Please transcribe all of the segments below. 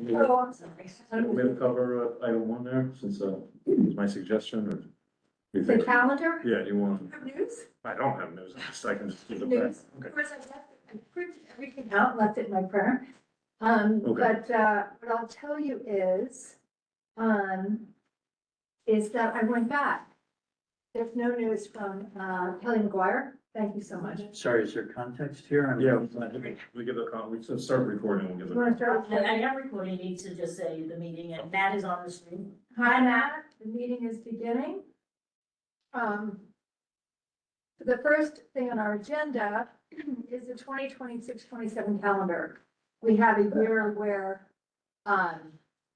Oh, I'm sorry. We're gonna cover item one there, since it was my suggestion, or you The think? calendar? Yeah, you want, Have news? I don't have news, I can just give it back. News. Of Okay. course, I printed everything out, left it in my printer. Okay. But, what I'll tell you is that I went back. There's no news from, Kelly McGuire. Thank you so much. Sorry, is there context here? Yeah, we give we should start recording, we'll give You wanna it. start with I am recording, needs to just say the meeting, and Matt is on the screen. Hi, Matt. The meeting is beginning. The first thing on our agenda is the 2026-27 calendar. We have a year where,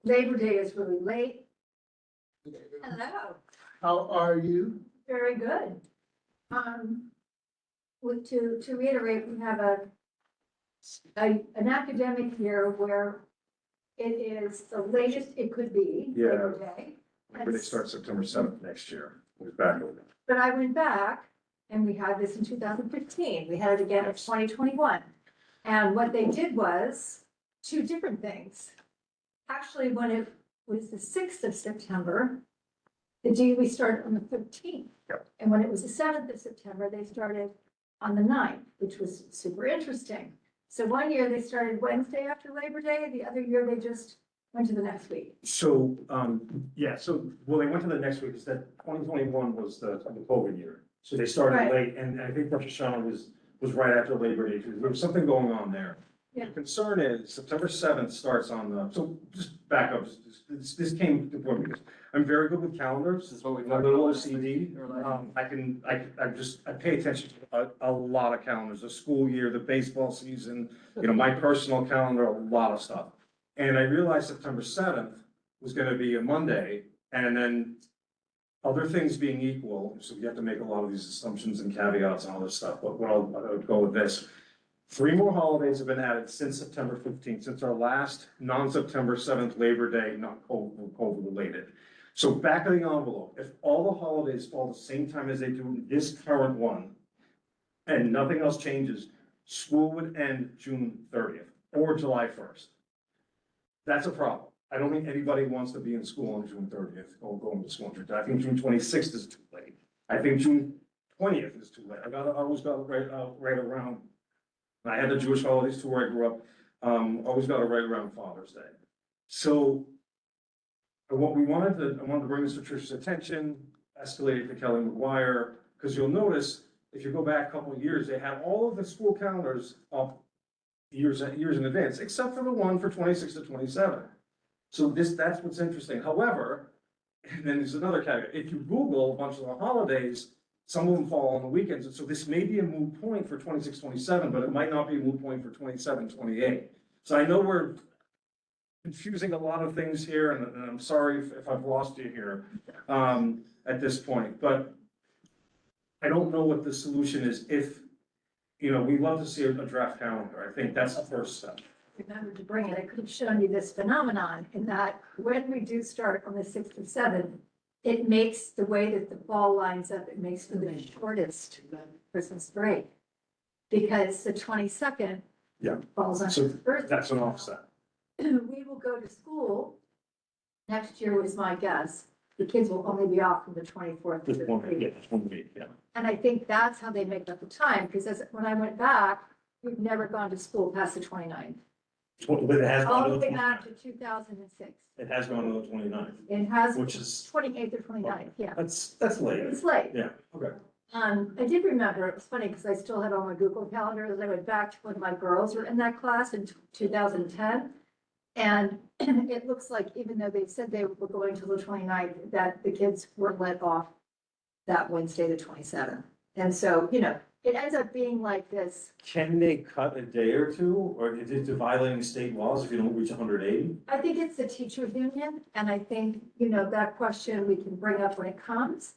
Labor Day is really late. Hello, How are you? very good. To reiterate, we have an academic year where it is the latest it could be, Labor Day. They start September 7th next year, we're back over. But I went back and we had this in 2015. We had it again in 2021. And what they did was two different things. Actually, when it was the 6th of September, the DOE started on the 13th. Yep. And when it was the 7th of September, they started on the 9th, which was super interesting. So one year they started Wednesday after Labor Day, the other year they just went to the next week. So, well, they went to the next week, is that 2021 was the COVID year. So they started Right. late, and I think Rosh Hashanah was right after Labor Day, because there was something going on there. Yeah. The concern is September 7th starts on so just back up, this came to point because I'm very good with calendars, This is what we I'm a little OCD. I pay attention to a lot of calendars, the school year, the baseball season, my personal calendar, a lot of stuff. And I realized September 7th was gonna be a Monday, and then other things being equal, so you have to make a lot of these assumptions and caveats and all this stuff, but I'll go with this. 3 more holidays have been added since September 15th, since our last non-September 7th Labor Day, not COVID related. So back of the envelope, if all the holidays fall the same time as they do in this current one, and nothing else changes, school would end June 30th or July 1st. That's a problem. I don't think anybody wants to be in school on June 30th or going to school on June 30th. I think June 26th is too late. I think June 20th is too late. I always got it right around. I had the Jewish holidays too where I grew up. Always got it right around Father's Day. So what I wanted to bring this to Trish's attention, escalate it to Kelly McGuire, because you'll notice if you go back a couple of years, they had all of the school calendars up years in advance, except for the one for 26 to 27. So that's what's interesting. However, and then there's another caveat. If you Google a bunch of the holidays, some of them fall on the weekends. And so this may be a moot point for 26, 27, but it might not be a moot point for 27, 28. So I know we're confusing a lot of things here, and I'm sorry if I've lost you here at this point, but I don't know what the solution is. If, we love to see a draft calendar. I think that's the first step. Remember to bring it. I could have shown you this phenomenon in that when we do start on the 6th or 7th, it makes the way that the fall lines up, it makes for the shortest Christmas break. Because the 22nd Yeah. falls on So his birthday. that's an offset. We will go to school next year was my guess. The kids will only be off from the 24th to the 30th. Just 1 week, yeah. And I think that's how they make up the time, because when I went back, we've never gone to school past the 29th. But it has All gone the to the way back 29th. to 2006. It has gone to the 29th, It has which is, 28th or 29th, yeah. that's late. It's late. Yeah, okay. I did remember, it was funny because I still had all my Google calendars. I went back to when my girls were in that class in 2010. And it looks like even though they said they were going till the 29th, that the kids were let off that Wednesday, the 27th. And so, it ends up being like this. Can they cut a day or two, or is it violating state laws if you don't reach 180? I think it's the teachers union, and I think, that question we can bring up when it comes.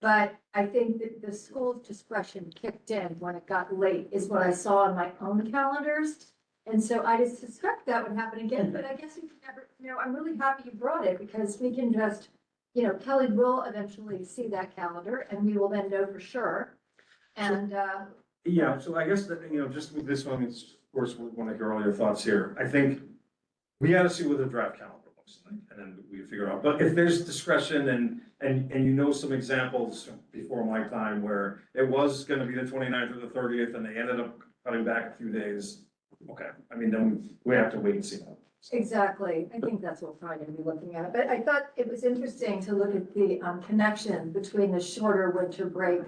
But I think that the school's discretion kicked in when it got late is what I saw on my own calendars. And so I just suspect that would happen again, but I guess you can never, I'm really happy you brought it because we can just, Kelly will eventually see that calendar and we will then know for sure. And, Yeah, so I guess that, just with this one, it's, of course, we want to hear all your thoughts here. I think We gotta see what the draft calendar looks like, and then we figure out, but if there's discretion and you know some examples before my time where it was gonna be the 29th or the 30th, and they ended up cutting back a few days, okay, I mean, then we have to wait and see that. Exactly. I think that's what we're probably gonna be looking at. But I thought it was interesting to look at the connection between the shorter winter break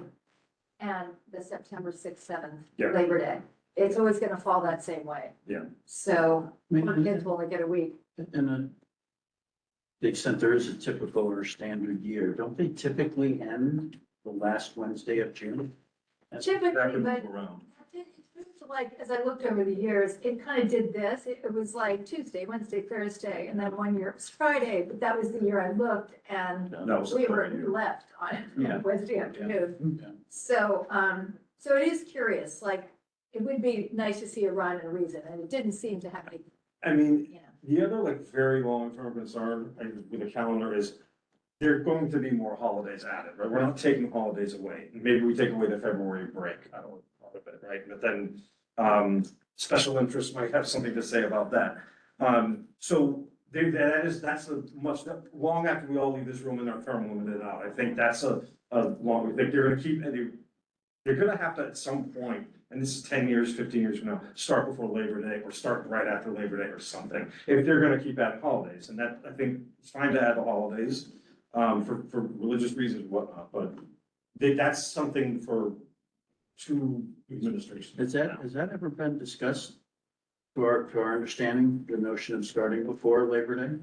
and the September 6th, 7th, Yeah. Labor Day. It's always gonna fall that same way. Yeah. So I mean, our kids will only get a week. And the extent there is a typical or standard year, don't they typically end the last Wednesday of June? That Typically, could but move around. it moved like, as I looked over the years, it kind of did this. It was like Tuesday, Wednesday, Thursday, and then one year it was Friday, but that was the year I looked and That was we the were current year. left on Yeah. Wednesday afternoon. Yeah. So, so it is curious, like, it would be nice to see a rhyme and a reason, and it didn't seem to have any, I mean, you know. the other like very long-term concern with the calendar is there are going to be more holidays added, right? We're not taking holidays away. Maybe we take away the February break, I don't know, part of it, right? But then, special interests might have something to say about that. So that's a much, long after we all leave this room and our term limited out. I think that's a long, I think they're gonna keep, they're gonna have to at some point, and this is 10 years, 15 years from now, start before Labor Day or start right after Labor Day or something. If they're gonna keep adding holidays, and that, I think it's fine to add the holidays, for religious reasons and whatnot, but that's something for two administrations. Has that ever been discussed? To our understanding, the notion of starting before Labor Day?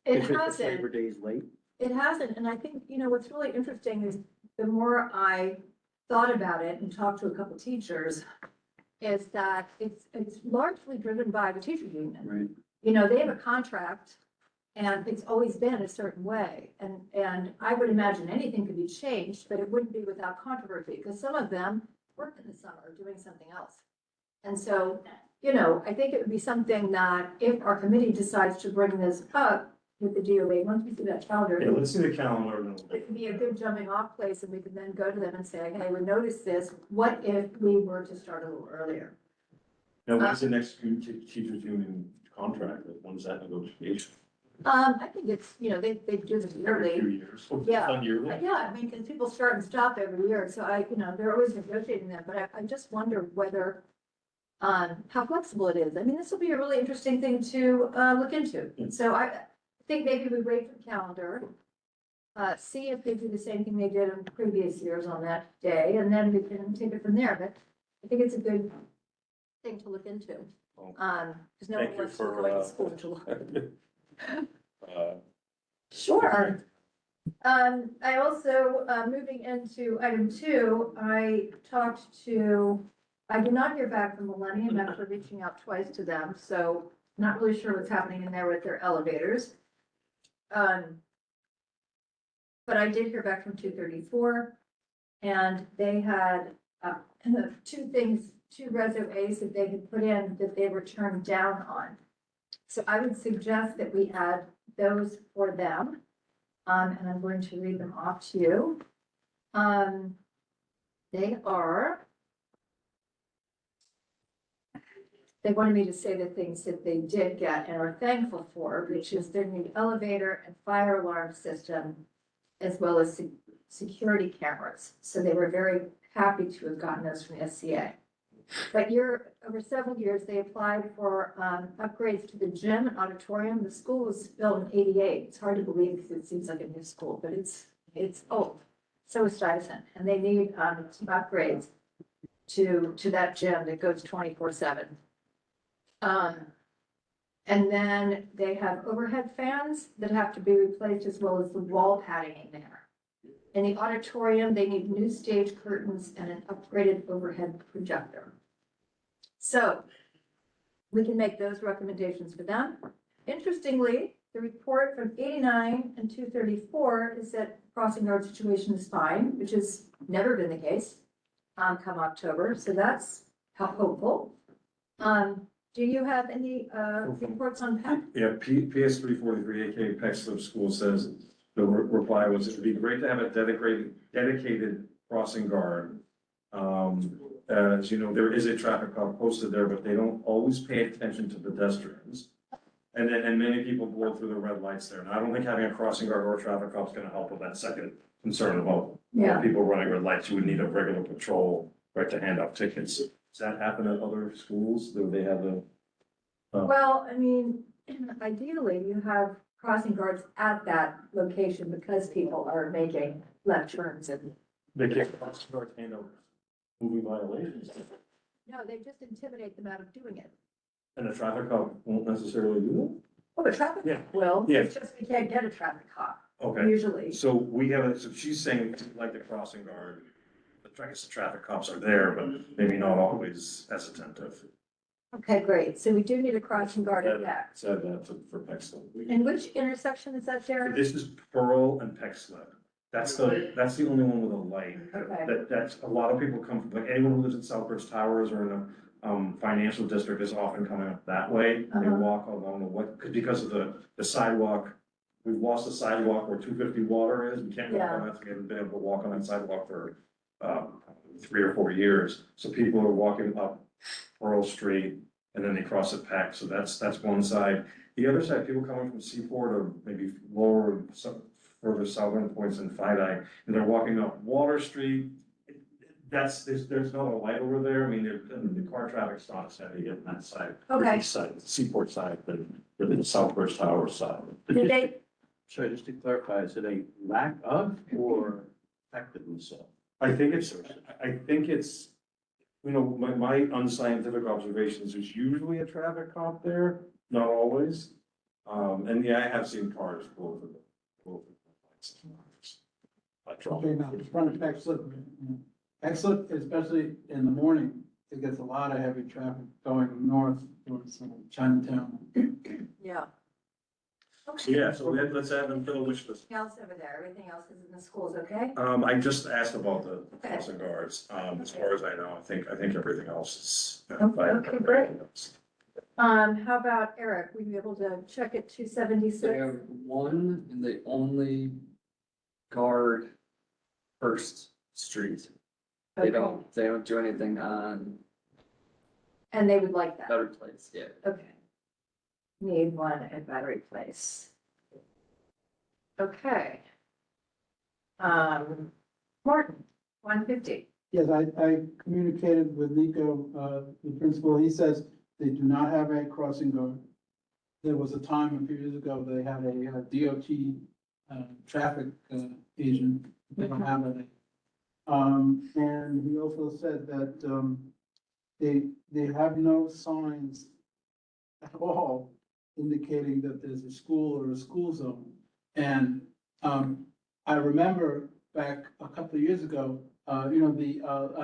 It If Labor hasn't, Day is late? it hasn't, and I think, you know, what's really interesting is the more I thought about it and talked to a couple teachers, is that it's largely driven by the teacher union. Right. You know, they have a contract and it's always been a certain way. And I would imagine anything could be changed, but it wouldn't be without controversy because some of them work in the summer doing something else. And so, you know, I think it would be something that if our committee decides to bring this up with the DOA, once we see that calendar, Yeah, let's see the calendar. and it could be a good jumping off place and we could then go to them and say, hey, we noticed this. What if we were to start a little earlier? Now, when's the next teachers union contract? When's that negotiation? I think it's, you know, they do this Every yearly. few years. Yeah. Done yearly? Yeah, I mean, because people start and stop every year, so I, you know, they're always negotiating that, but I just wonder whether, how flexible it is. I mean, this will be a really interesting thing to, look into. So I think maybe we wait for the calendar, see if they do the same thing they did in previous years on that day, and then we can take it from there, but I think it's a good thing to look into. Because no one Thank you wants to for, go to school in July. Uh, Sure. I also, moving into item 2, I did not hear back from Millennium after reaching out twice to them, so not really sure what's happening in there with their elevators. But I did hear back from 234, and they had, two resumes that they had put in that they were turned down on. So I would suggest that we add those for them. And I'm going to read them off to you. They wanted me to say the things that they did get and are thankful for, which is their new elevator and fire alarm system, as well as security cameras. So they were very happy to have gotten those from SCA. But over several years, they applied for upgrades to the gym and auditorium. The school was built in '88. It's hard to believe because it seems like a new school, but it's old. So is Stuyvesant, and they need some upgrades to that gym that goes 24/7. And then they have overhead fans that have to be replaced as well as the wall padding in there. In the auditorium, they need new stage curtains and an upgraded overhead projector. So we can make those recommendations for them. Interestingly, the report from 89 and 234 is that crossing guard situation is fine, which has never been the case come October. So that's hopeful. Do you have any reports on PEC? Yeah, PS 343, aka Peck Slip School says, the reply was, it would be great to have a dedicated crossing guard. As you know, there is a traffic cop posted there, but they don't always pay attention to pedestrians. And many people blow through the red lights there. And I don't think having a crossing guard or a traffic cop is gonna help with that second concern about Yeah. people running red lights. You would need a regular patrol, right, to hand out tickets. Does that happen at other schools? Do they have a? Well, I mean, ideally, you have crossing guards at that location because people are making left turns and, They can't crossing guard hand out moving violations. no, they just intimidate them out of doing it. And the traffic cop won't necessarily do Oh, the traffic Yeah. will, Yeah. it's just we can't get a traffic cop, that? Okay. usually. So we have, so she's saying like the crossing guard, I guess the traffic cops are there, but maybe not always as attentive. Okay, great. So we do need a crossing guard at that. Said that for Peck And which intersection is that, Derek? This is Pearl and Peck Slip. That's the only one with a light. Okay. That's, a lot of people come from, like anyone who lives in Southbridge Towers or in a, financial district is often coming up that way. They Uh-huh. walk along because of the sidewalk. We've lost the sidewalk where 250 water is. We can't walk on that. We haven't been able to walk on that sidewalk for, 3 or 4 years. So people are walking up Pearl Street and then they cross at Peck. So that's one side. The other side, people coming from Seaport or maybe lower, some further southern points in Fidei, and they're walking up Water Street. There's not a light over there. I mean, the car traffic's not as heavy on that side. Okay. East side, the Seaport side, than the Southbridge Tower side. Did they, Sorry, just to clarify, is it a lack of or effectiveness of? I think it's, you know, my unscientific observations, there's usually a traffic cop there, not always. And yeah, I have seen cars go over the lights. Okay, now, in front of Peck Slip, especially in the morning, it gets a lot of heavy traffic going north towards Chinatown. yeah. So yeah, so let's add them to the wish list. Anything else over there? Everything else is in the schools, okay? I just asked about the crossing guards. As far as I know, I think everything else is. Okay, great. How about Eric? Were you able to check at two They seventy-six? have one and they only guard First Street. They don't do anything on And they would like that, Better Place, yeah. okay. Need one at Battery Place. Okay. Martin, 150. Yes, I communicated with Nico, the principal, he says they do not have a crossing guard. There was a time a few years ago, they had a DOT, traffic, agent, they don't have any. And he also said that, they have no signs at all indicating that there's a school or a school zone. And, I remember back a couple of years ago, I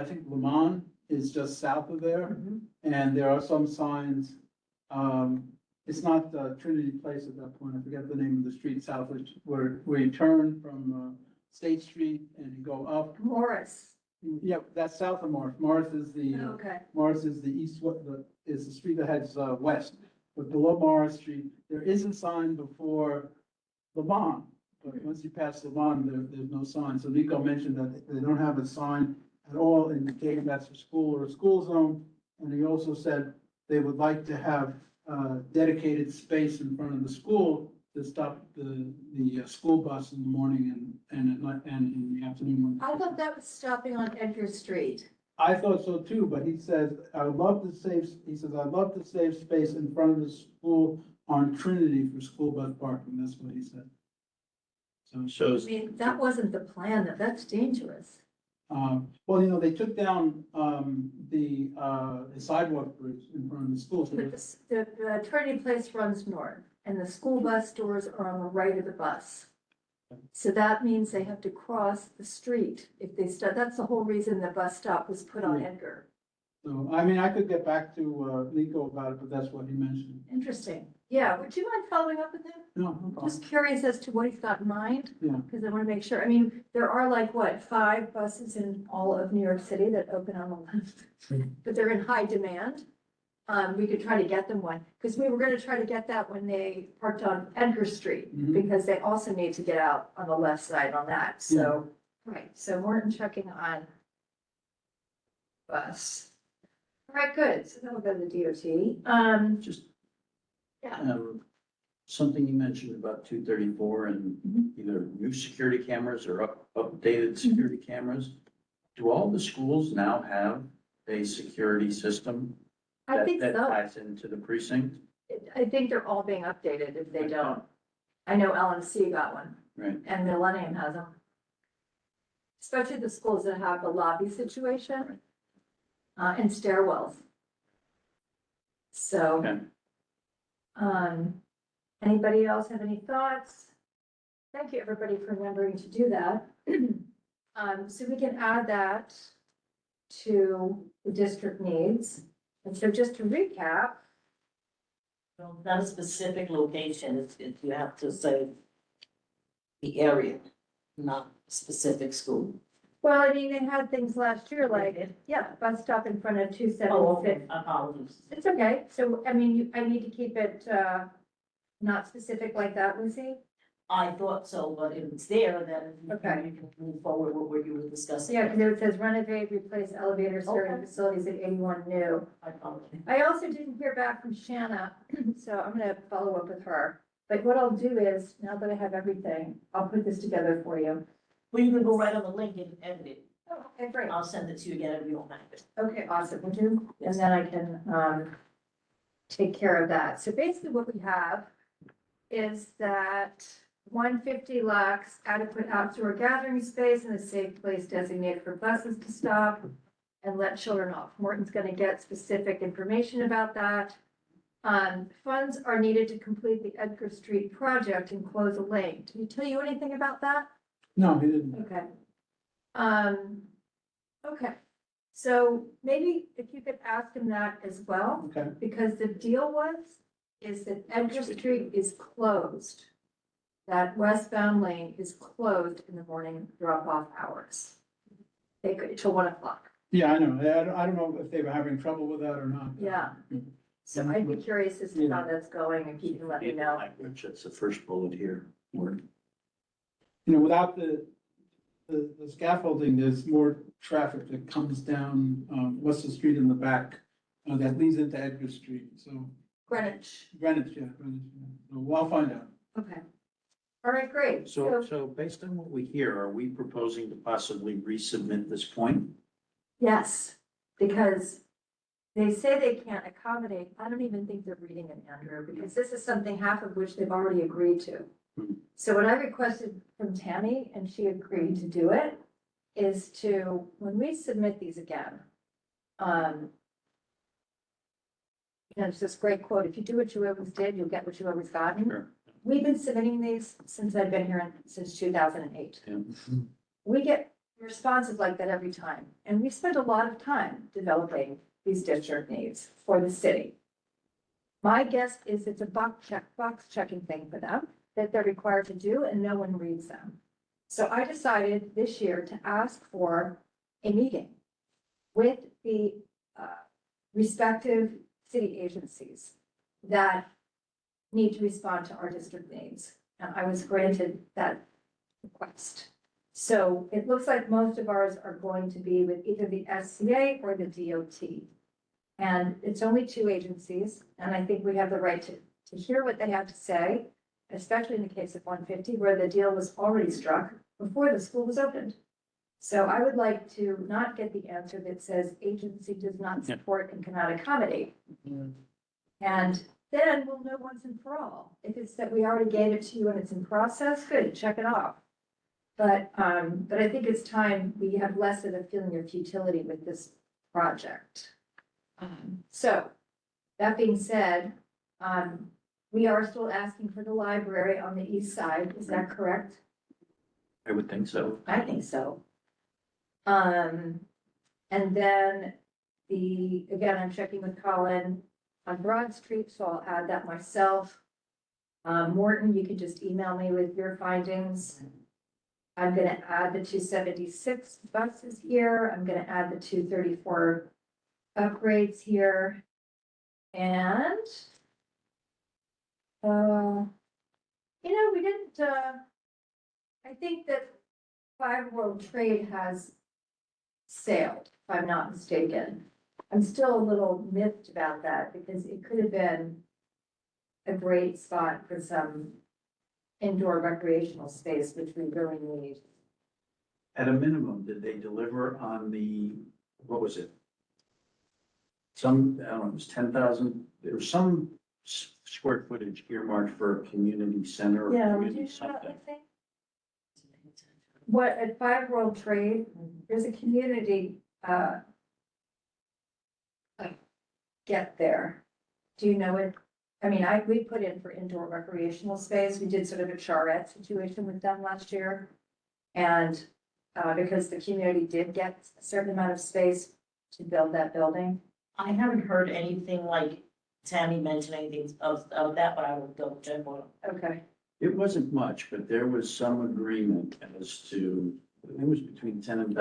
think Lamont is just south of there, and there are some signs. It's not Trinity Place at that point, I forget the name of the street south, where you turn from State Street and you go up. Morris, Yeah, that's south of Morris. Morris is the east, is the street that heads west. But below Morris Street, there is a sign before Lamont. But once you pass Lamont, there's no sign. So Nico mentioned that they don't have a sign at all indicating that's a school or a school zone. And he also said they would like to have dedicated space in front of the school to stop the school bus in the morning and at night and in the afternoon. I thought that was stopping on Edgar Street. I thought so too, but he says, I'd love to save space in front of the school on Trinity for school bus parking. That's what he said. So, I Shows, mean, that wasn't the plan, that's dangerous. well, they took down, the sidewalk bridge in front of the school. So The Trinity Place runs north and the school bus doors are on the right of the bus. So that means they have to cross the street if they start, that's the whole reason the bus stop was put on Edgar. So, I mean, I could get back to, Nico about it, but that's what he mentioned. Interesting. Yeah, would you mind following up with him? No, no problem. Just curious as to what he's got in mind. Yeah. Because I want to make sure, I mean, there are like, what, 5 buses in all of New York City that open on the left? But they're in high demand. We could try to get them one, because we were gonna try to get that when they parked on Edgar Street, Mhm. because they also need to get out on the left side on that, so. Right, so Morton checking on bus. All right, good, so that'll go to the DOT. just, Yeah, Something you mentioned about 234 and either new security cameras or updated security cameras. Do all the schools now have a security system I that, think that so. ties into the precinct? I think they're all being updated if they don't. I know LMC got one Right, and Millennium has them. Especially the schools that have the lobby situation. And stairwells. So. okay. Anybody else have any thoughts? Thank you, everybody, for remembering to do that. So we can add that to the district needs. And so just to recap, Well, not a specific location, you have to say the area, not specific school. well, I mean, they had things last year like, yeah, bus stop in front of two Oh, seven six. okay, apologies. It's okay. So, I mean, I need to keep it, not specific like that, Lucy. I thought so, but if it's there, then Okay. you can move forward with what you were discussing. Yeah, because it says renovate, replace elevators, serving Okay. facilities at 81 new. I apologize. I also didn't hear back from Shanna, so I'm gonna follow up with her. But what I'll do is, now that I have everything, I'll put this together for you. Well, you can go right on the link and edit it. Oh, okay, great. I'll send it to you again if you don't have it. Okay, awesome, will do, and then I can, take care of that. So basically what we have is that 150 lacks adequate outdoor gathering space and a safe place designated for buses to stop and let children off. Morton's gonna get specific information about that. Funds are needed to complete the Edgar Street project and close a lane. Did he tell you anything about that? No, he didn't. Okay. Okay, so maybe if you could ask him that as well, Okay, because the deal is that Edgar Street is closed. That westbound lane is closed in the morning drop-off hours. They could, till 1 o'clock. yeah, I know. I don't know if they were having trouble with that or not. Yeah. So I'd be curious as to how that's going, if you can let me know. Language, that's the first bullet here. Word. You know, without the scaffolding, there's more traffic that comes down, West Street in the back, that leads into Edgar Street, so Greenwich, Greenwich, yeah, Greenwich. Yeah. So I'll find out. okay. All right, great. So based on what we hear, are we proposing to possibly resubmit this point? Yes, because they say they can't accommodate, I don't even think they're reading it, Andrew, because this is something half of which they've already agreed to. So what I requested from Tammy, and she agreed to do it, is to, when we submit these again, it's this great quote, if you do what you always did, you'll get what you always gotten. Sure. We've been submitting these since I've been here, since 2008. Yeah. We get responses like that every time, and we spend a lot of time developing these district needs for the city. My guess is it's a box checking thing for them that they're required to do, and no one reads them. So I decided this year to ask for a meeting with the respective city agencies that need to respond to our district needs. And I was granted that request. So it looks like most of ours are going to be with either the SCA or the DOT. And it's only two agencies, and I think we have the right to hear what they have to say, especially in the case of 150, where the deal was already struck before the school was opened. So I would like to not get the answer that says agency does not support and cannot accommodate. And then we'll know once and for all. If it's that we already gave it to you and it's in process, good, check it off. But I think it's time we have less of a feeling of futility with this project. So, that being said, we are still asking for the library on the east side, is that correct? I would think so. I think so. And then again, I'm checking with Colin on Broad Street, so I'll add that myself. Morton, you can just email me with your findings. I'm gonna add the 276 buses here. I'm gonna add the 234 upgrades here. And, we didn't, I think that Five World Trade has sailed, if I'm not mistaken. I'm still a little miffed about that because it could have been a great spot for some indoor recreational space, which we really need. At a minimum, did they deliver on the, what was it? Some, I don't know, it was 10,000, there was some square footage earmarked for a community center or Yeah, would community you do that, something. I think? What, at Five World Trade, there's a community, get there. Do you know it? I mean, we put in for indoor recreational space. We did sort of a charrette situation with them last year. And, because the community did get a certain amount of space to build that building. I haven't heard anything like Tammy mention anything of that, but I will double check on it. Okay. It wasn't much, but there was some agreement as to, it was between 10 and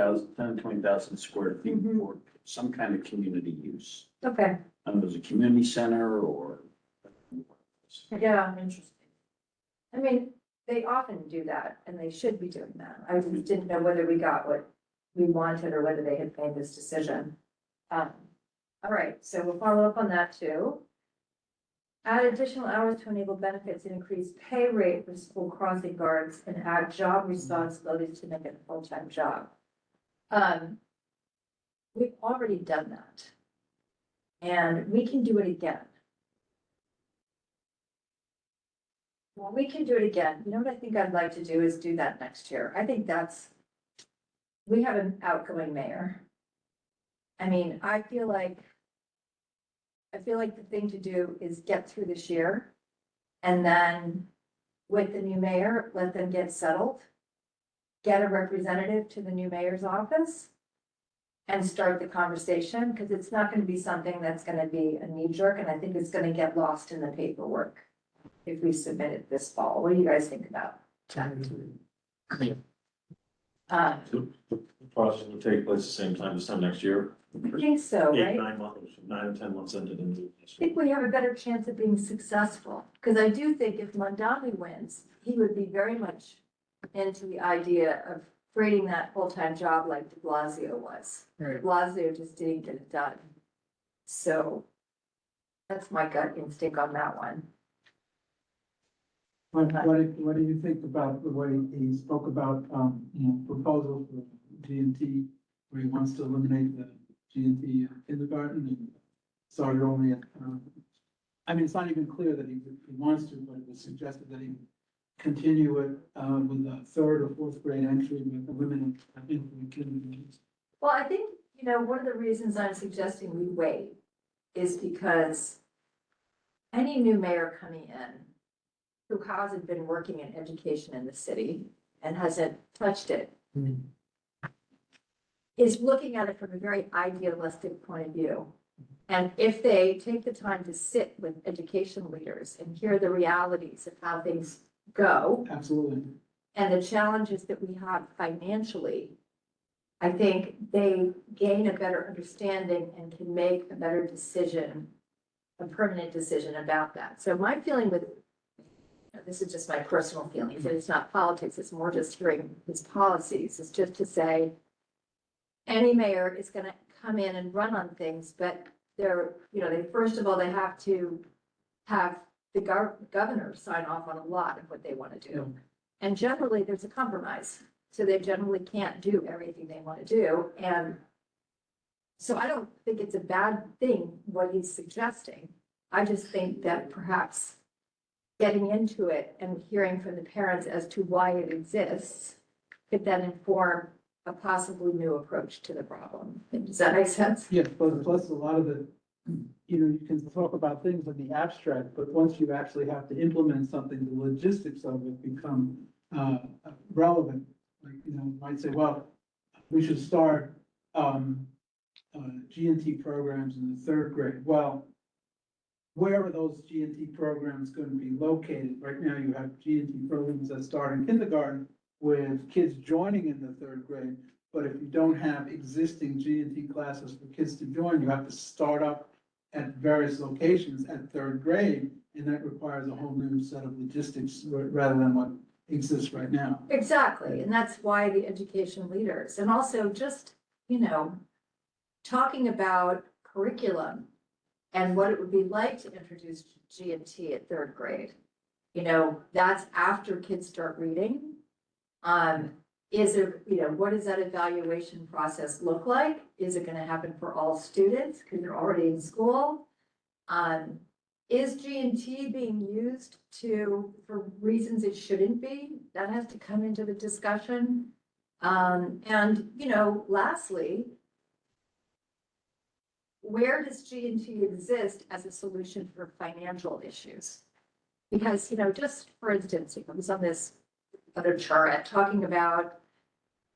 20,000 square feet Mhm. for some kind of community use. Okay, And it was a community center or. yeah. Interesting. I mean, they often do that and they should be doing that. I just didn't know whether we got what we wanted or whether they had made this decision. All right, so we'll follow up on that too. Add additional hours to enable benefits and increase pay rate for school crossing guards and add job responsibilities to make it a full-time job. We've already done that. And we can do it again. Well, we can do it again. You know what I think I'd like to do is do that next year. I think we have an outgoing mayor. I mean, I feel like the thing to do is get through this year. And then with the new mayor, let them get settled. Get a representative to the new mayor's office. And start the conversation, because it's not gonna be something that's gonna be a knee jerk, and I think it's gonna get lost in the paperwork. If we submit it this fall, what do you guys think about that? The process will take place the same time this time next year. I think so, right? 9 or 10 months into the new. I think we have a better chance of being successful, because I do think if Mondami wins, he would be very much into the idea of creating that full-time job like de Blasio was. Right. De Blasio just didn't get it done. So that's my gut instinct on that one. What do you think about the way he spoke about, proposal for G&T, where he wants to eliminate the G&T kindergarten and start it only at, I mean, it's not even clear that he wants to, but it was suggested that he continue it, with a third or fourth grade entry with eliminate, I think, the kindergarten. Well, I think, one of the reasons I'm suggesting we wait is because any new mayor coming in who hasn't been working in education in the city and hasn't touched it is looking at it from a very idealistic point of view. And if they take the time to sit with education leaders and hear the realities of how things go Absolutely. and the challenges that we have financially, I think they gain a better understanding and can make a better decision, a permanent decision about that. So my feeling with, this is just my personal feelings, and it's not politics, it's more just hearing his policies, is just to say, any mayor is gonna come in and run on things, but first of all, they have to have the governor sign off on a lot of what they want to do. And generally, there's a compromise. So they generally can't do everything they want to do. And so I don't think it's a bad thing what he's suggesting. I just think that perhaps getting into it and hearing from the parents as to why it exists could then inform a possibly new approach to the problem. Does that make sense? Yeah, plus a lot of the, you can talk about things in the abstract, but once you actually have to implement something, the logistics of it become relevant. Like, you might say, well, we should start G&T programs in the third grade. Well, where are those G&T programs going to be located? Right now, you have G&T programs that start in kindergarten with kids joining in the third grade. But if you don't have existing G&T classes for kids to join, you have to start up at various locations at third grade. And that requires a whole new set of logistics rather than what exists right now. Exactly. And that's why the education leaders, and also just, talking about curriculum and what it would be like to introduce G and T at third grade. You know, that's after kids start reading. Is it, you know, what does that evaluation process look like? Is it gonna happen for all students, because they're already in school? Is G and T being used for reasons it shouldn't be? That has to come into the discussion. And, you know, lastly, where does G and T exist as a solution for financial issues? Because, you know, just for instance, it was on this other chart talking about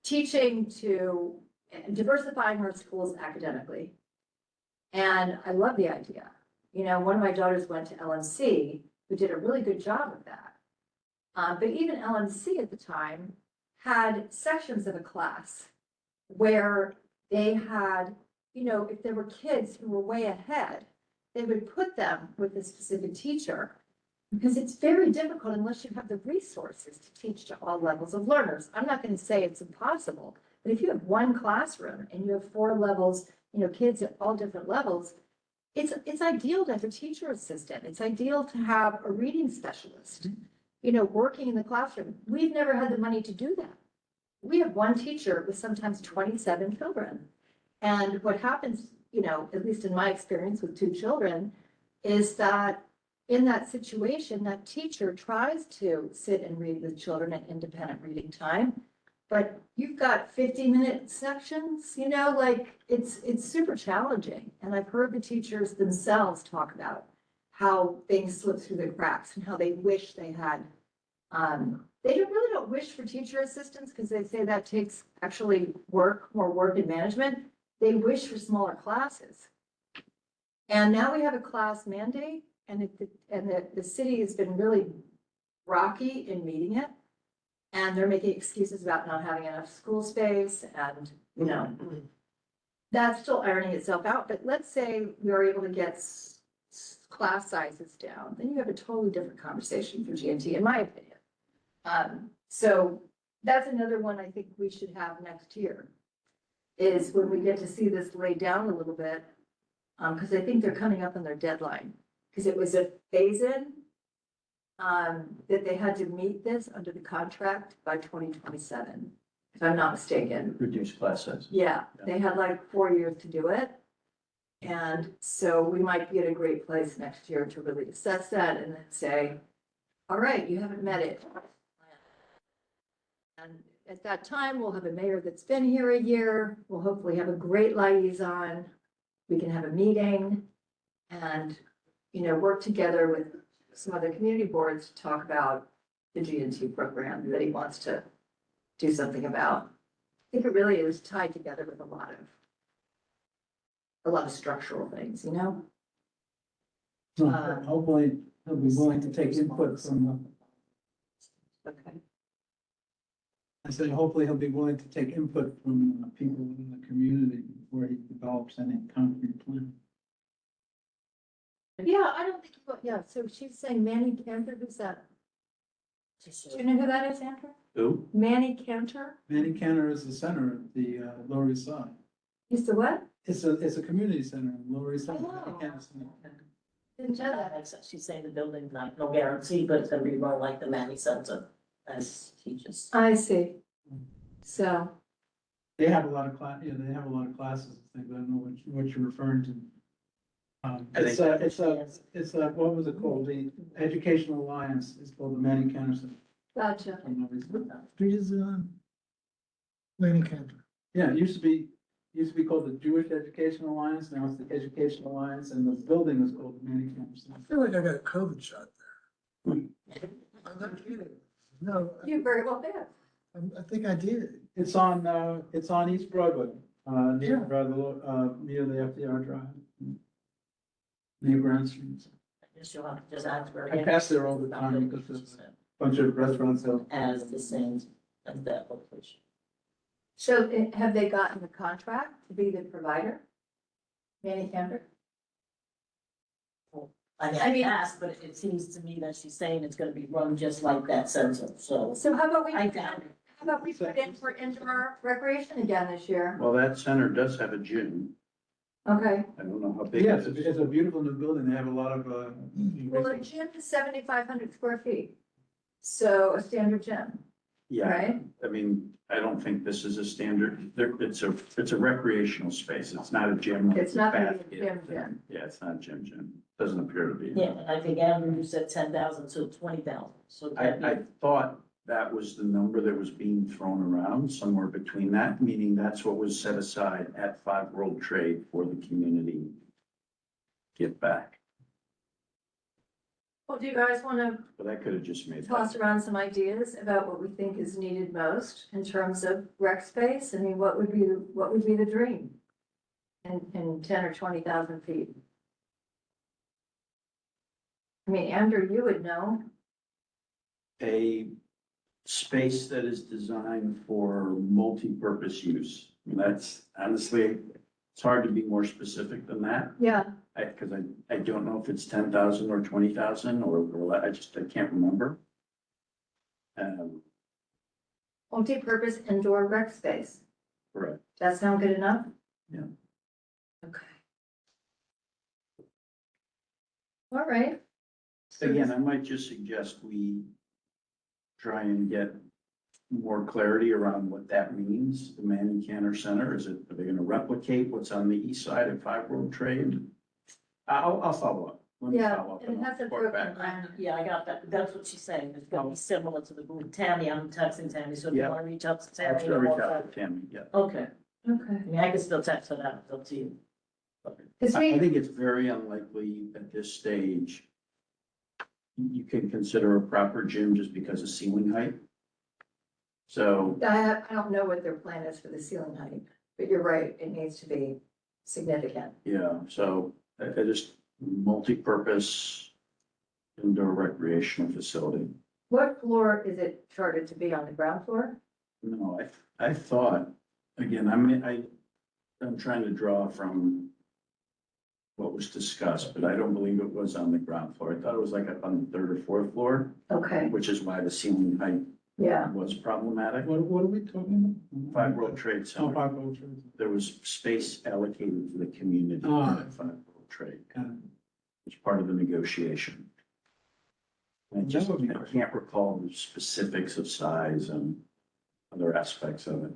teaching to diversifying our schools academically. And I love the idea. You know, one of my daughters went to LMC, who did a really good job of that. But even LMC at the time had sections of a class where they had, you know, if there were kids who were way ahead, they would put them with a specific teacher. Because it's very difficult unless you have the resources to teach to all levels of learners. I'm not going to say it's impossible, but if you have one classroom and you have 4 levels, you know, kids at all different levels, it's ideal to have a teacher assistant. It's ideal to have a reading specialist, you know, working in the classroom. We've never had the money to do that. We have one teacher with sometimes 27 children. And what happens, you know, at least in my experience with 2 children, is that in that situation, that teacher tries to sit and read with children at independent reading time, but you've got 50-minute sections, you know, like it's super challenging. And I've heard the teachers themselves talk about how things slip through the cracks and how they wish they had. They really don't wish for teacher assistants because they say that takes actually more work and management. They wish for smaller classes. And now we have a class mandate. And the city has been really rocky in meeting it. And they're making excuses about not having enough school space and, you know, that's still ironing itself out. But let's say we are able to get class sizes down, then you have a totally different conversation for GNT, in my opinion. So that's another one I think we should have next year, is when we get to see this laid down a little bit, because I think they're coming up on their deadline. Because it was a phase-in, that they had to meet this under the contract by 2027, if I'm not mistaken. Reduce class size. Yeah, they had like 4 years to do it. And so we might be at a great place next year to really assess that and then say, all right, you haven't met it. And at that time, we'll have a mayor that's been here a year. We'll hopefully have a great liaison. We can have a meeting and, you know, work together with some other community boards to talk about the GNT program that he wants to do something about. I think it really is tied together with a lot of structural things, you know? So hopefully he'll be willing to take input from, Okay. I said, hopefully he'll be willing to take input from people in the community before he develops any concrete plan. Yeah, I don't think, yeah, so she's saying Manny Cantor, who's that? Do you know who that is, Andrew? Who? Manny Cantor? Manny Cantor is the center of the Lower East Side. He's the what? It's a community center in Lower East Side. Oh. Manny Cantor's center. Didn't know that. Makes sense. She's saying the building's not, no guarantee, but it's gonna be more like the Manny Center as teachers. I see. So, They have a lot of they have a lot of classes, I think, I don't know what you're referring to. It's what was it called? The Educational Alliance is called the Manny Cantor Center. gotcha. Street is, Manny Cantor. Yeah, it used to be called the Jewish Educational Alliance, now it's the Educational Alliance, and the building is called the Manny Cantor Center. I feel like I got a COVID shot there. I'm not kidding. No, You very well did. I think I did. It's on East Broadway, near the FDR Drive. Near Grand Street. I guess you'll have to just ask her. I pass there all the time because there's a bunch of restaurants there. As the same as that location. So have they gotten the contract to be the provider? Manny Cantor? I I mean- asked, but it seems to me that she's saying it's gonna be run just like that center, so. So how about we, I how doubt it. about we put in for indoor recreation again this year? Well, that center does have a gym. Okay, I don't know how big Yeah, it is. it's a beautiful new building. They have a lot of, well, a gym is 7,500 square feet. So a standard gym, Yeah, right? I mean, I don't think this is a standard, it's a recreational space, it's not a gym. with It's not gonna basket. be a gym. Yeah, it's not a gym, doesn't appear to be. Yeah, and I think Andrew, you said 10,000 to 20,000, so that'd I be, thought that was the number that was being thrown around, somewhere between that, meaning that's what was set aside at Five World Trade for the community give back, Well, do you guys want to but I could have just made toss that. around some ideas about what we think is needed most in terms of rec space? I mean, what would be the dream? In 10 or 20,000 feet? I mean, Andrew, you would know. A space that is designed for multi-purpose use. And that's honestly, it's hard to be more specific than that. Yeah, Cause I don't know if it's 10,000 or 20,000 or I can't remember. multi-purpose indoor rec space. Correct. That sound good enough? Yeah. Okay. All right. So Again, I might just suggest we try and get more clarity around what that means, the Manny Cantor Center. Are they gonna replicate what's on the east side of Five World Trade? I'll follow up. Let me Yeah, follow up and it I'll hasn't report broken back. ground. yeah, I got that, that's what she's saying, it's gonna be similar to the group. Tammy, I'm texting Tammy, so if you Yeah. wanna reach out to I'll Tammy. try to reach or- out to Tammy, yeah. Okay, Okay. I mean, I can still text her that, it's up to you. Because I we, think it's very unlikely at this stage you can consider a proper gym just because of ceiling height. So, I don't know what their plan is for the ceiling height, but you're right, it needs to be significant. yeah, so I just multi-purpose indoor recreational facility. What floor is it charted to be on the ground floor? No, I thought, again, I'm trying to draw from what was discussed, but I don't believe it was on the ground floor. I thought it was like up on the third or fourth floor, Okay, which is why the ceiling height yeah, was problematic. what are we talking about? Five World Trade Oh, Center, Five World Trade. there was space allocated for the community Ah. at Five World Trade. Got it. As part of the negotiation. I just, That would be I great. can't recall the specifics of size and other aspects of it.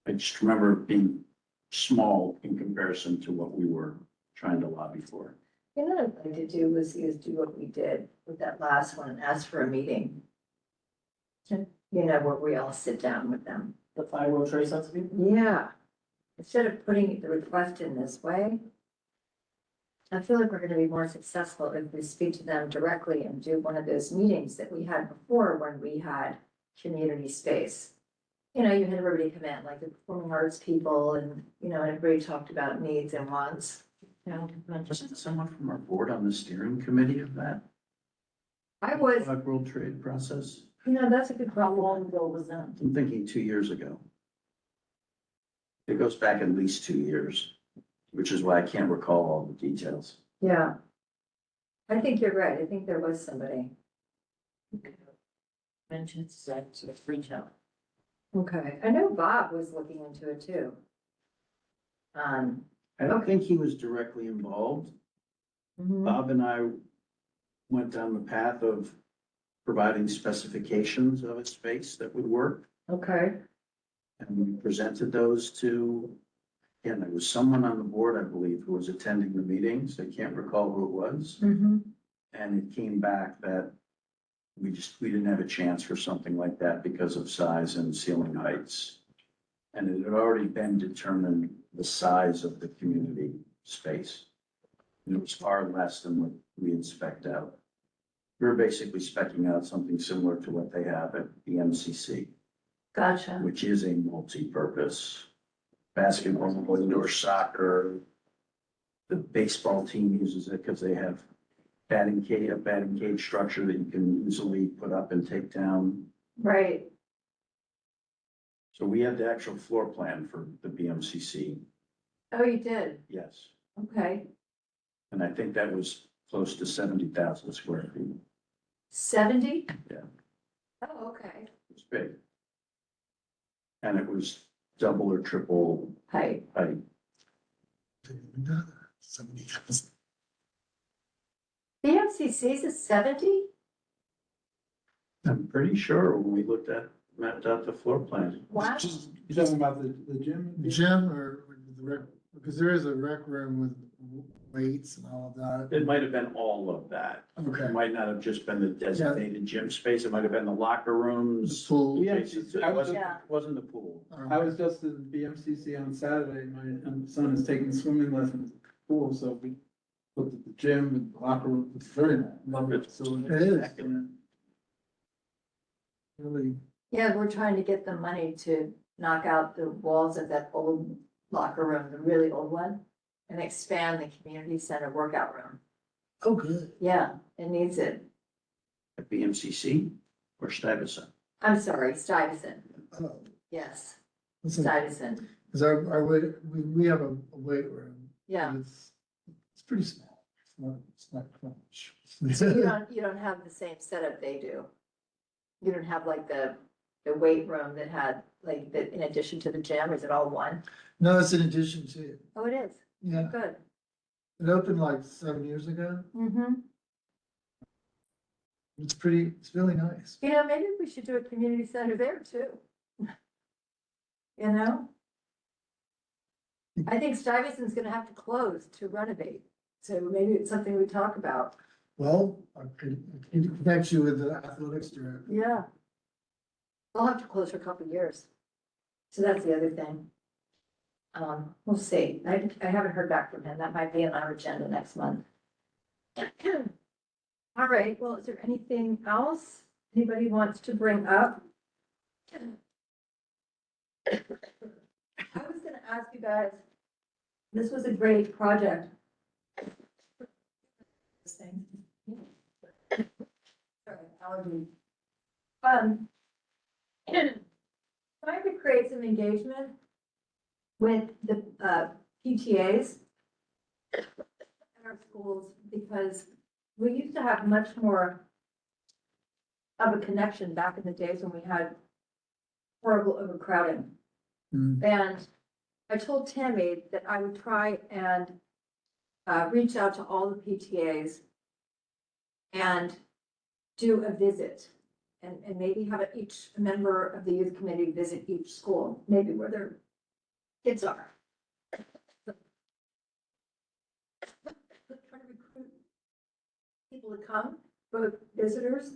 I just remember it being small in comparison to what we were trying to lobby for. you know, what I'd like to do is do what we did with that last one, and ask for a meeting. You know, where we all sit down with them. The Five World Trade Center people? Yeah, instead of putting the request in this way, I feel like we're gonna be more successful if we speak to them directly and do one of those meetings that we had before when we had community space. You know, you had everybody come in, like the performing arts people and, you know, and everybody talked about needs and wants. You know, Wasn't someone from our board on the steering committee of that I was, Five World Trade process? you know, that's a good How problem. long ago was that? I'm thinking 2 years ago. It goes back at least 2 years, which is why I can't recall all the details. Yeah. I think you're right. I think there was somebody. Mentioned, so reach out. Okay, I know Bob was looking into it too. I don't think he was directly involved. Mhm. Bob and I went down the path of providing specifications of a space that would work. Okay, And we presented those to, again, there was someone on the board, I believe, who was attending the meetings. I can't recall who it was. mhm. And it came back that we didn't have a chance for something like that because of size and ceiling heights. And it had already been determined the size of the community space. And it was far less than what we had spec'd out. We were basically spec'ing out something similar to what they have at the MCC, Gotcha. which is a multi-purpose basketball, indoor soccer. The baseball team uses it because they have a batting cage structure that you can easily put up and take down. Right, So we had the actual floor plan for the BMCC, oh, you did, yes. okay. And I think that was close to 70,000 square feet. 70? Yeah. Oh, okay. It's big. And it was double or triple Height, height. 70,000. BMCC's is 70? I'm pretty sure when we mapped out the floor plan. Wow. You talking about the gym? Gym or the rec, because there is a rec room with weights and all of that. It might have been all of that. Okay. It might not have just been the designated gym space. It might have been the locker The rooms. pool. Yeah, It wasn't, Yeah. it wasn't the pool. I was just in BMCC on Saturday, my son is taking swimming lessons at the pool, so we looked at the gym and the locker room, it's very lovely facility. It is. Really, Yeah, we're trying to get the money to knock out the walls of that old locker room, the really old one, and expand the community center workout room. oh, good. Yeah, it needs it. At BMCC or Stuyvesant. I'm sorry, Stuyvesant, Oh, yes, listen, Stuyvesant, cause our weight, we have a weight room. yeah. and It's pretty small. It's not much. So you don't have the same setup they do. You don't have like the weight room that had like the, in addition to the gym, is it all one? No, it's in addition to, Oh, it is, yeah, good. it opened like 7 years ago. Mm-hmm. It's really nice. You know, maybe we should do a community center there too. You know? I think Stuyvesant's gonna have to close to renovate, so maybe it's something we talk about. Well, I could connect you with the athletics director. Yeah. I'll have to close for a couple of years. So that's the other thing. We'll see. I haven't heard back from him. That might be on our agenda next month. All right, well, is there anything else anybody wants to bring up? I was gonna ask you guys, this was a great project. This thing. Sorry, allergy. Trying to create some engagement with the PTAs in our schools, because we used to have much more of a connection back in the days when we had horrible overcrowding. Mm. And I told Tammy that I would try and reach out to all the PTAs and do a visit. And maybe have each member of the youth committee visit each school, maybe where their kids are. Trying to recruit people to come, both visitors.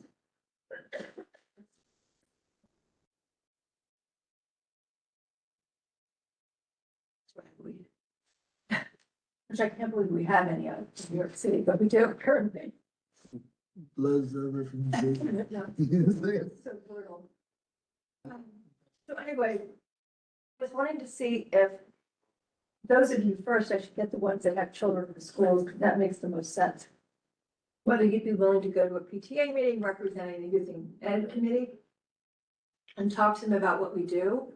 Which I can't believe we have any of in New York City, but we do currently. Blows over from the. No. big- So brutal. So anyway, I was wanting to see if those of you first, I should get the ones that have children in the schools, because that makes the most sense. Whether you'd be willing to go to a PTA meeting representing the youth ed committee and talk to them about what we do,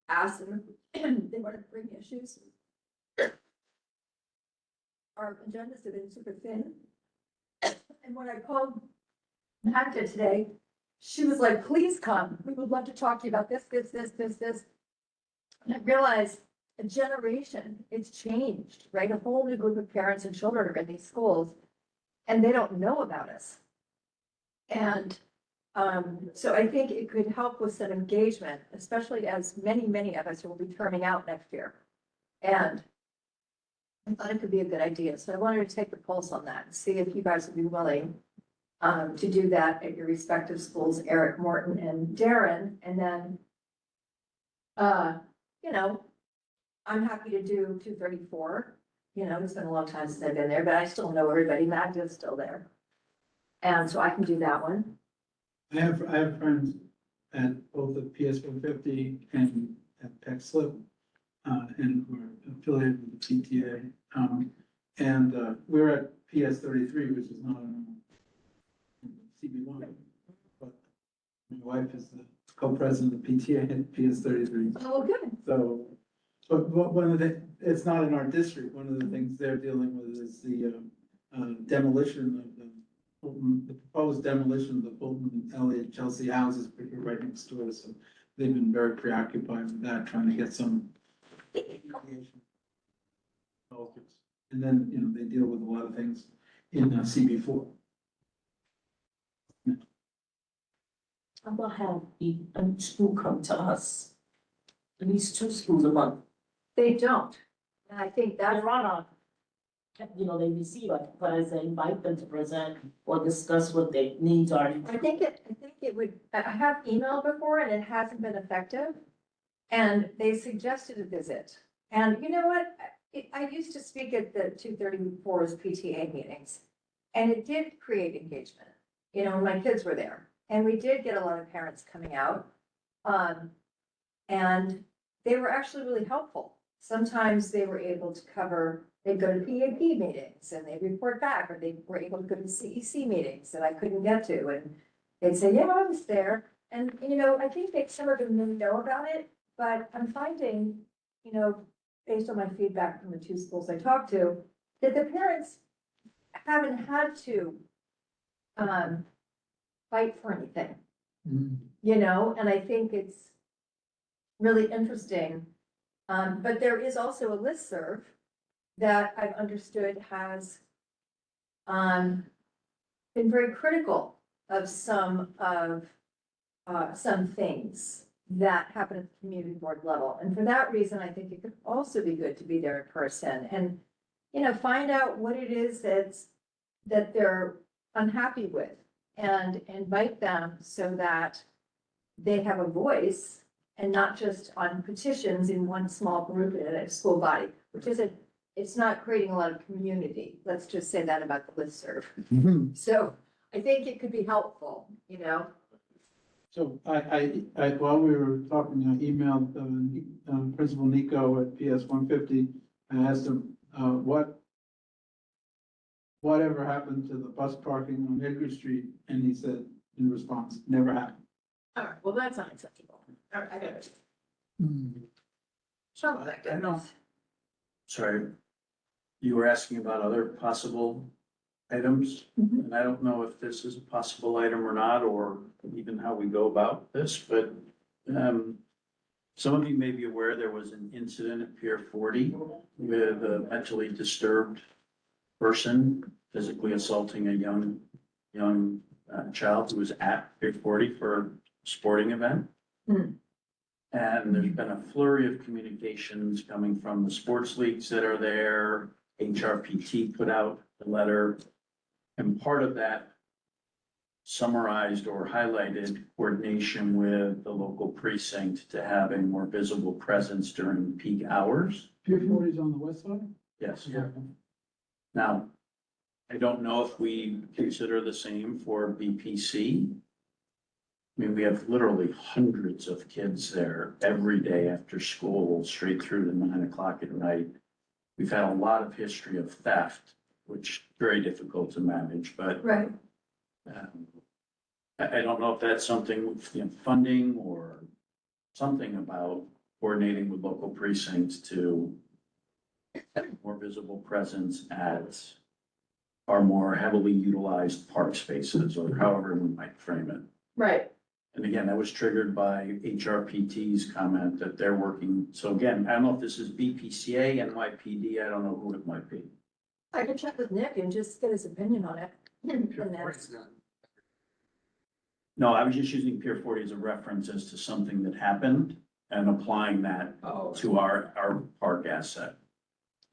ask them if they want to bring issues. Our agendas have been super thin. And when I called Magda today, she was like, please come. We would love to talk to you about this. And I realized a generation, it's changed, right? A whole new group of parents and children are in these schools and they don't know about us. And so I think it could help with some engagement, especially as many of us will be turning out next year. And I thought it could be a good idea. So I wanted to take the pulse on that and see if you guys would be willing to do that at your respective schools, Eric, Morton, and Darren. And then, you know, I'm happy to do 234. You know, it's been a long time since I've been there, but I still know everybody. Magda's still there. And so I can do that one. I have friends at both the PS 150 and at Peck Slip, and who are affiliated with the PTA. And we're at PS 33, which is not on CB1. But my wife is the co-president of PTA at PS 33. Oh, good. So, but one of the, it's not in our district. One of the things they're dealing with is the demolition of the proposed demolition of the Fulton, Elliott, Chelsea houses right next door. So they've been very preoccupied with that, trying to get some. And then, you know, they deal with a lot of things in CB4. How about have the school come to us? At least 2 schools a month. They don't. And I think that's, They're on they receive it, but as I invite them to present or discuss what their needs are. I think it would, I have emailed before and it hasn't been effective. And they suggested a visit. And you know what? I used to speak at the 234's PTA meetings. And it did create engagement. You know, my kids were there. And we did get a lot of parents coming out. And they were actually really helpful. Sometimes they were able to cover, they'd go to PAP meetings and they'd report back, or they were able to go to CEC meetings that I couldn't get to. And they'd say, yeah, I was there. And, you know, I think that some of them didn't know about it, but I'm finding, you know, based on my feedback from the 2 schools I talked to, that the parents haven't had to fight for anything, you know, and I think it's really interesting. But there is also a listserv that I've understood has been very critical of some things that happen at the community board level. And for that reason, I think it could also be good to be there in person and, you know, find out what it is that they're unhappy with and invite them so that they have a voice and not just on petitions in one small group in a school body, which isn't, it's not creating a lot of community. Let's just say that about the listserv. So I think it could be helpful, you know? So while we were talking, I emailed Principal Nico at PS 150. I asked him, whatever happened to the bus parking on Edgar Street? And he said, in response, never happened. All right, well, that's unacceptable. All right, I got it. So, I don't- Sorry, you were asking about other possible items, Mhm. and I don't know if this is a possible item or not, or even how we go about this, but some of you may be aware there was an incident at Pier 40 with a mentally disturbed person physically assaulting a young child who was at Pier 40 for a sporting event. Hmm. And there's been a flurry of communications coming from the sports leagues that are there. HRPT put out a letter. And part of that summarized or highlighted coordination with the local precinct to have a more visible presence during peak hours. Pier 40 is on the west side? Yes. Now, I don't know if we consider the same for BPC. I mean, we have literally hundreds of kids there every day after school, straight through to 9 o'clock at night. We've had a lot of history of theft, which is very difficult to manage, but Right. I don't know if that's something with, funding or something about coordinating with local precincts to have a more visible presence at our more heavily utilized park spaces, or however we might frame it. Right. And again, that was triggered by HRPT's comment that they're working. So again, I don't know if this is BPCA, NYPD, I don't know who it might be. I could check with Nick and just get his opinion on it. And Pier then- 40 is not. No, I was just using Pier 40 as a reference as to something that happened and applying that Oh. to our park asset.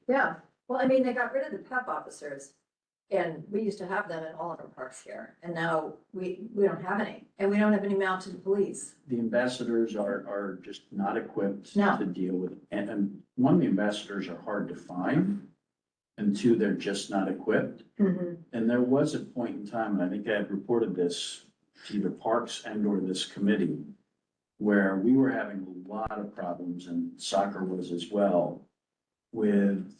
Yeah, well, I mean, they got rid of the PEP officers. And we used to have them in all of our parks here, and now we don't have any, and we don't have any mounted police. The ambassadors are just not equipped No. to deal with, and one, the ambassadors are hard to find. And 2, they're just not equipped. And there was a point in time, and I think I had reported this to either Parks and or this committee, where we were having a lot of problems, and soccer was as well, with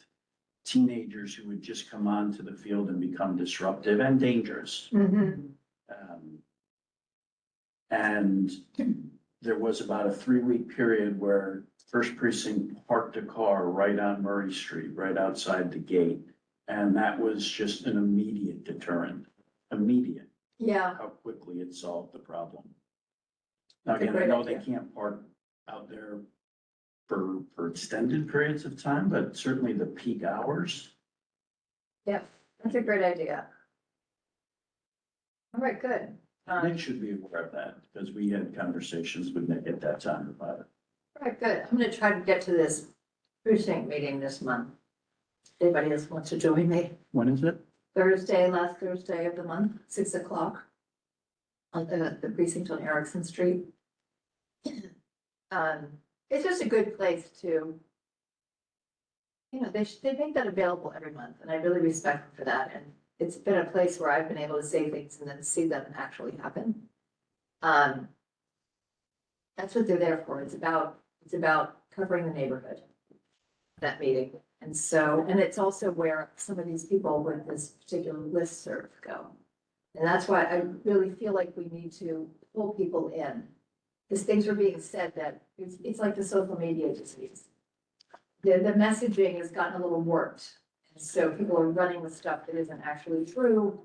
teenagers who would just come onto the field and become disruptive and dangerous. And there was about a 3-week period where First Precinct parked a car right on Murray Street, right outside the gate. And that was just an immediate deterrent, immediate, Yeah, how quickly it solved the problem. Now, That's a again, I great know they idea. can't park out there for extended periods of time, but certainly the peak hours. Yep, that's a great idea. All right, good. Nick should be aware of that, because we had conversations with Nick at that time about it. All right, good. I'm gonna try to get to this precinct meeting this month. Anybody else wants to join me? When is it? Last Thursday of the month, 6 o'clock. On the precinct on Erickson Street. It's just a good place to, they make that available every month, and I really respect them for that, and it's been a place where I've been able to say things and then see them actually happen. That's what they're there for. It's about covering the neighborhood, that meeting. And so, and it's also where some of these people with this particular listserv go. And that's why I really feel like we need to pull people in. Because things are being said that it's like the social media disease. The messaging has gotten a little warped. And so people are running with stuff that isn't actually true.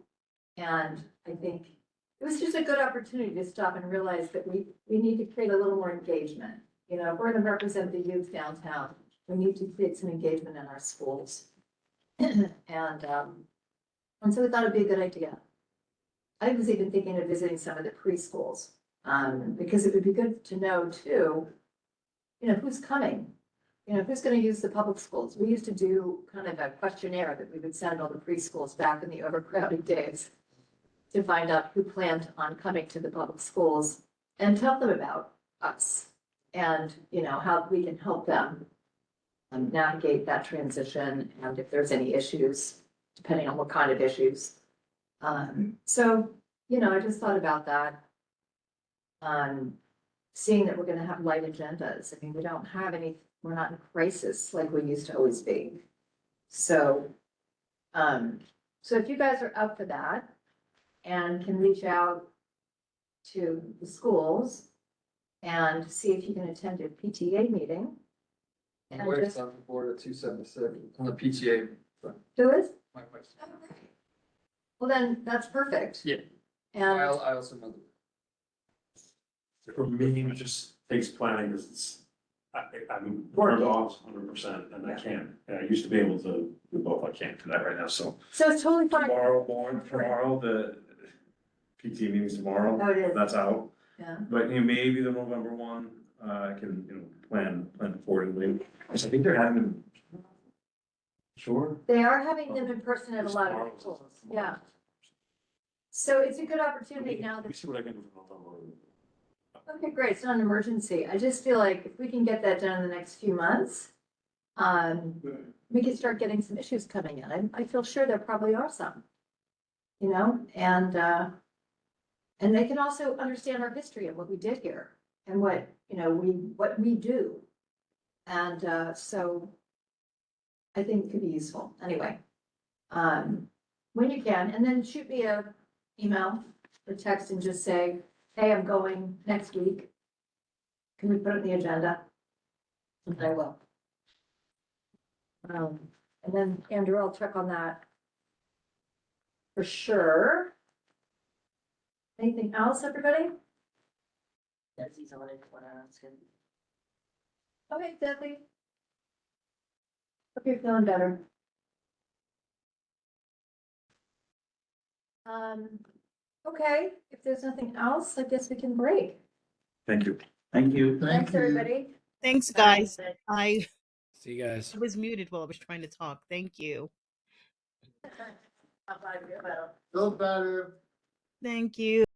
And I think it was just a good opportunity to stop and realize that we need to create a little more engagement. You know, if we're going to represent the youth downtown, we need to create some engagement in our schools. And so we thought it'd be a good idea. I was even thinking of visiting some of the preschools, because it would be good to know too, who's coming, who's going to use the public schools. We used to do kind of a questionnaire that we would send all the preschools back in the overcrowded days to find out who planned on coming to the public schools and tell them about us and, how we can help them navigate that transition and if there's any issues, depending on what kind of issues. So, I just thought about that. Seeing that we're gonna have light agendas. I mean, we don't have any, we're not in crisis like we used to always be. So, so if you guys are up for that and can reach out to the schools and see if you can attend a PTA meeting. My And wife's just, on the board at 276 on the PTA. who is? My wife's. Okay. Well, then, that's perfect. Yeah. And, I also know. For me, it just takes planning, because I'm burned off 100%, and I can't. And I used to be able to do both. I can't do that right now, so. so it's totally fine. Tomorrow, the PT meeting's tomorrow. Oh, it is. That's out. Yeah. But maybe the November one, I can, plan accordingly. I think they're having. Sure. They are having them in person at a lot of Tomorrow. schools, yeah. So it's a good opportunity now Let me that, see what I can do for November. okay, great, it's not an emergency. I just feel like if we can get that done in the next few months, we can start getting some issues coming in. I feel sure there probably are some, and they can also understand our history of what we did here and what we do. And so I think it could be useful. Anyway, when you can, and then shoot me a email or text and just say, hey, I'm going next week. Can we put it on the agenda? And I will. And then Andrew, I'll check on that for sure. Anything else, everybody? That's easy, I wanted to ask him. Okay, Dudley. Hope you're feeling better. Okay, if there's nothing else, I guess we can break. Thank you. Thank you. Thanks, everybody. Thanks, guys. I See you guys. was muted while I was trying to talk. Thank you. Feel better. Thank you.